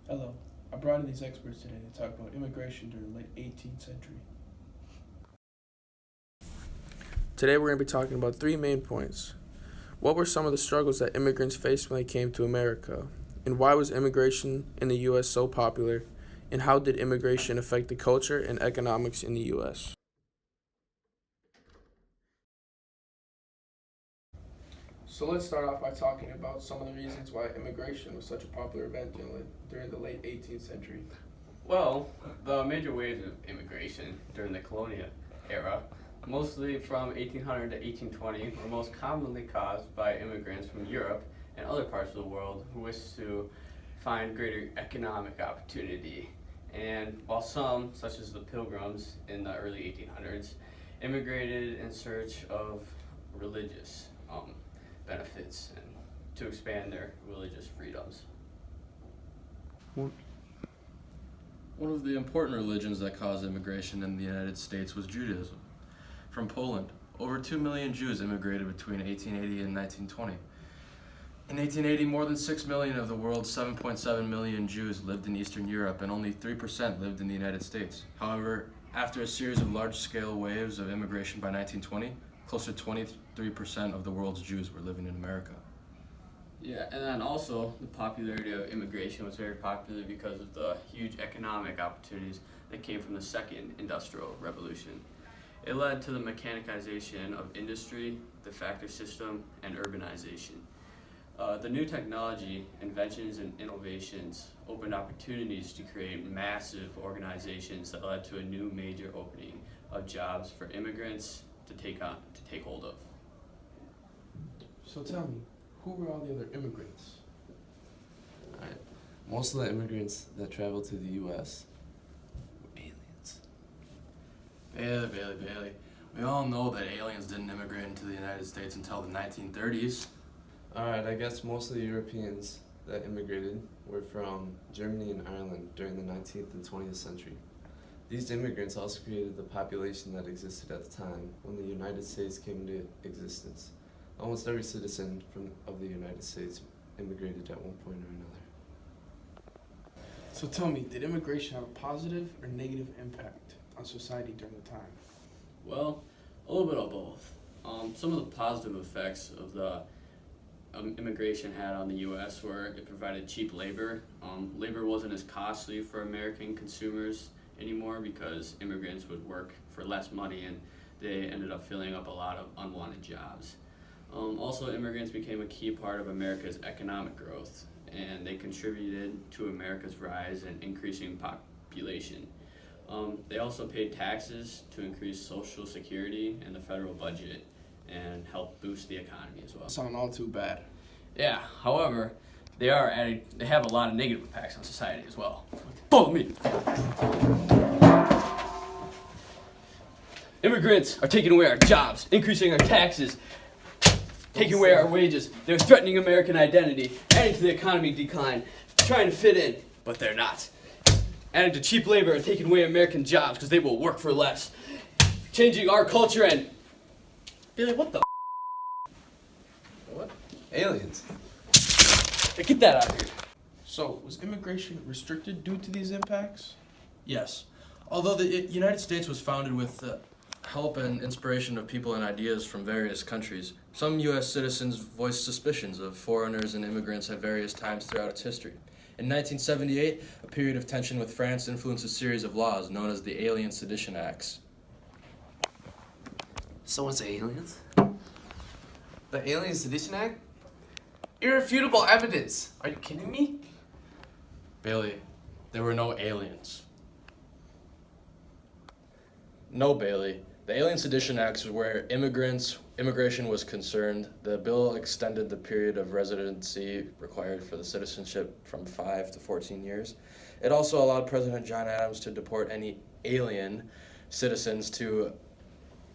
Hello. I brought in these experts today to talk about immigration during the late 18th century. Today we're going to be talking about three main points. What were some of the struggles that immigrants faced when they came to America? And why was immigration in the U.S. so popular? And how did immigration affect the culture and economics in the U.S.? So let's start off by talking about some of the reasons why immigration was such a popular event during the late 18th century. Well, the major waves of immigration during the colonial era, mostly from 1800 to 1820, were most commonly caused by immigrants from Europe and other parts of the world who wished to find greater economic opportunity. And while some, such as the Pilgrims in the early 1800s, immigrated in search of religious benefits and to expand their religious freedoms. One of the important religions that caused immigration in the United States was Judaism. From Poland, over 2 million Jews immigrated between 1880 and 1920. In 1880, more than 6 million of the world's 7.7 million Jews lived in Eastern Europe, and only 3% lived in the United States. However, after a series of large-scale waves of immigration by 1920, close to 23% of the world's Jews were living in America. Yeah, and then also the popularity of immigration was very popular because of the huge economic opportunities that came from the Second Industrial Revolution. It led to the mechanization of industry, the factory system, and urbanization. The new technology, inventions, and innovations opened opportunities to create massive organizations that led to a new major opening of jobs for immigrants to take hold of. So tell me, who were all the other immigrants? Alright. Most of the immigrants that traveled to the U.S. were aliens. Bailey. We all know that aliens didn't immigrate into the United States until the 1930s. Alright, I guess most of the Europeans that immigrated were from Germany and Ireland during the 19th and 20th century. These immigrants also created the population that existed at the time when the United States came into existence. Almost every citizen of the United States immigrated at one point or another. So tell me, did immigration have a positive or negative impact on society during the time? Well, a little bit of both. Some of the positive effects of the immigration had on the U.S. were it provided cheap labor. Labor wasn't as costly for American consumers anymore because immigrants would work for less money and they ended up filling up a lot of unwanted jobs. Also, immigrants became a key part of America's economic growth, and they contributed to America's rise and increasing population. They also paid taxes to increase Social Security and the federal budget and help boost the economy as well. Sound all too bad. Yeah, however, they have a lot of negative impacts on society as well. Follow me. Immigrants are taking away our jobs, increasing our taxes, taking away our wages. They're threatening American identity, adding to the economy decline, trying to fit in, but they're not. Adding to cheap labor and taking away American jobs because they will work for less. Changing our culture and... Billy, what the What? Aliens. Hey, get that out of here. So, was immigration restricted due to these impacts? Yes. Although the United States was founded with the help and inspiration of people and ideas from various countries, some U.S. citizens voiced suspicions of foreigners and immigrants at various times throughout its history. In 1978, a period of tension with France influenced a series of laws known as the Alien Sedition Acts. So what's aliens? The Alien Sedition Act? Irrefutable evidence! Are you kidding me? Bailey, there were no aliens. No, Bailey. The Alien Sedition Acts were where immigration was concerned. The bill extended the period of residency required for the citizenship from 5 to 14 years. It also allowed President John Adams to deport any alien citizens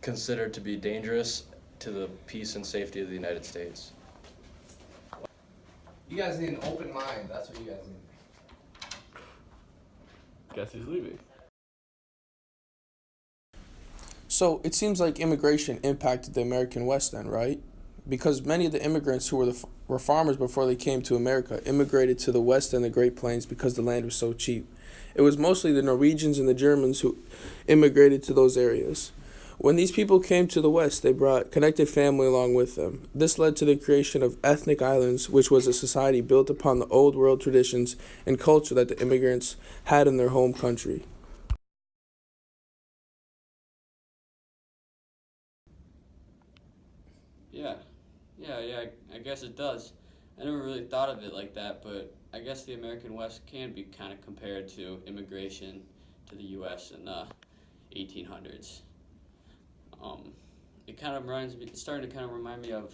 considered to be dangerous to the peace and safety of the United States. You guys need an open mind. That's what you guys need. Guess he's leaving. So, it seems like immigration impacted the American West then, right? because many of the immigrants who were farmers before they came to America immigrated to the West and the Great Plains because the land was so cheap. It was mostly the Norwegians and the Germans who immigrated to those areas. When these people came to the West, they brought connected family along with them. This led to the creation of ethnic islands, which was a society built upon the old world traditions and culture that the immigrants had in their home country. Yeah, I guess it does. I never really thought of it like that, but I guess the American West can be kind of compared to immigration to the U.S. in the 1800s. It kind of reminds me, it's starting to kind of remind me of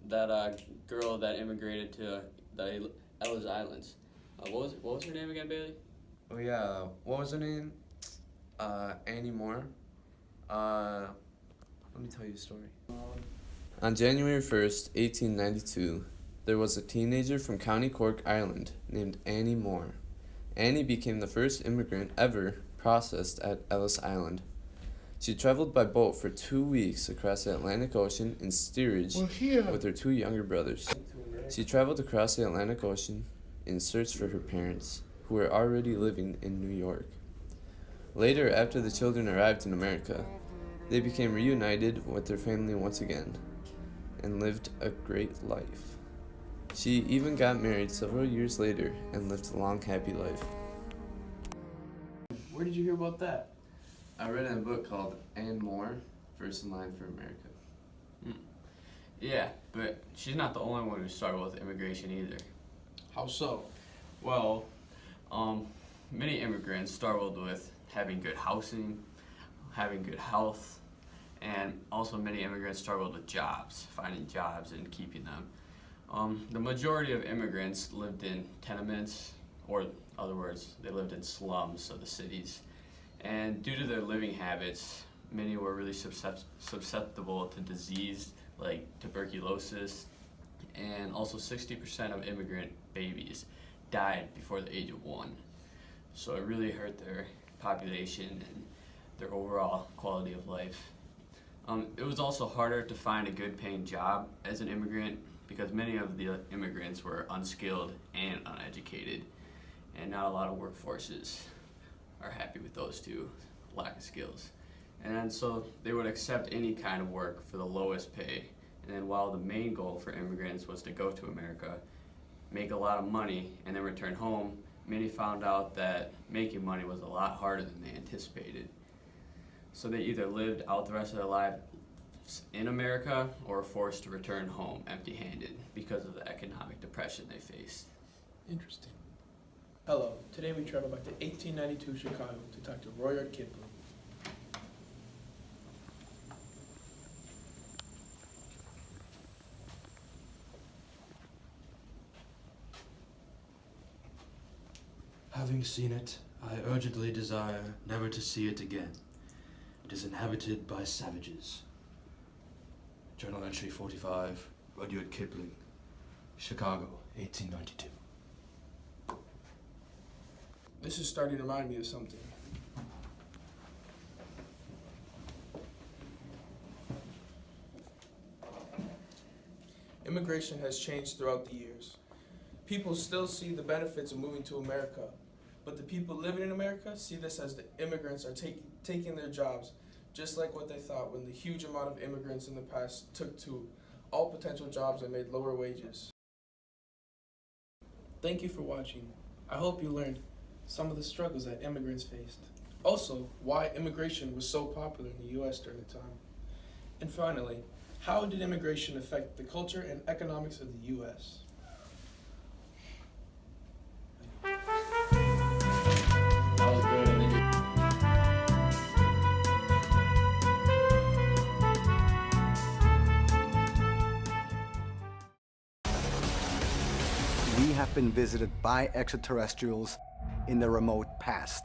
that girl that immigrated to the Ellis Islands. What was her name again, Bailey? Oh yeah, what was her name? Annie Moore. Let me tell you a story. On January 1st, 1892, there was a teenager from County Cork, Ireland, named Annie Moore. Annie became the first immigrant ever processed at Ellis Island. She traveled by boat for 2 weeks across the Atlantic Ocean in steerage with her 2 younger brothers. She traveled across the Atlantic Ocean in search for her parents, who were already living in New York. Later, after the children arrived in America, they became reunited with their family once again and lived a great life. She even got married several years later and lived a long, happy life. Where did you hear about that? I read in a book called Anne Moore, First in Line for America. Yeah, but she's not the only one who struggled with immigration either. How so? Well, many immigrants struggled with having good housing, having good health, and also many immigrants struggled with jobs, finding jobs and keeping them. The majority of immigrants lived in tenements, or in other words, they lived in slums of the cities. And due to their living habits, many were really susceptible to disease like tuberculosis, and also 60% of immigrant babies died before the age of 1. So it really hurt their population and their overall quality of life. It was also harder to find a good paying job as an immigrant because many of the immigrants were unskilled and uneducated, and not a lot of workforces are happy with those two lack of skills. And so they would accept any kind of work for the lowest pay. And then while the main goal for immigrants was to go to America, make a lot of money, and then return home, many found out that making money was a lot harder than they anticipated. So they either lived out the rest of their lives in America or were forced to return home empty-handed because of the economic depression they faced. Interesting. Hello, today we travel back to 1892 Chicago to talk to Rudyard Kipling. Having seen it, I urgently desire never to see it again. It is inhabited by savages. Journal entry 45, Rudyard Kipling, Chicago, 1892. This is starting to remind me of something. Immigration has changed throughout the years. People still see the benefits of moving to America, but the people living in America see this as the immigrants are taking their jobs, just like what they thought when the huge amount of immigrants in the past took to all potential jobs and made lower wages. Thank you for watching. I hope you learned some of the struggles that immigrants faced. Also, why immigration was so popular in the U.S. during the time. And finally, how did immigration affect the culture and economics of the U.S.? That was good. And then We have been visited by extraterrestrials in the remote past.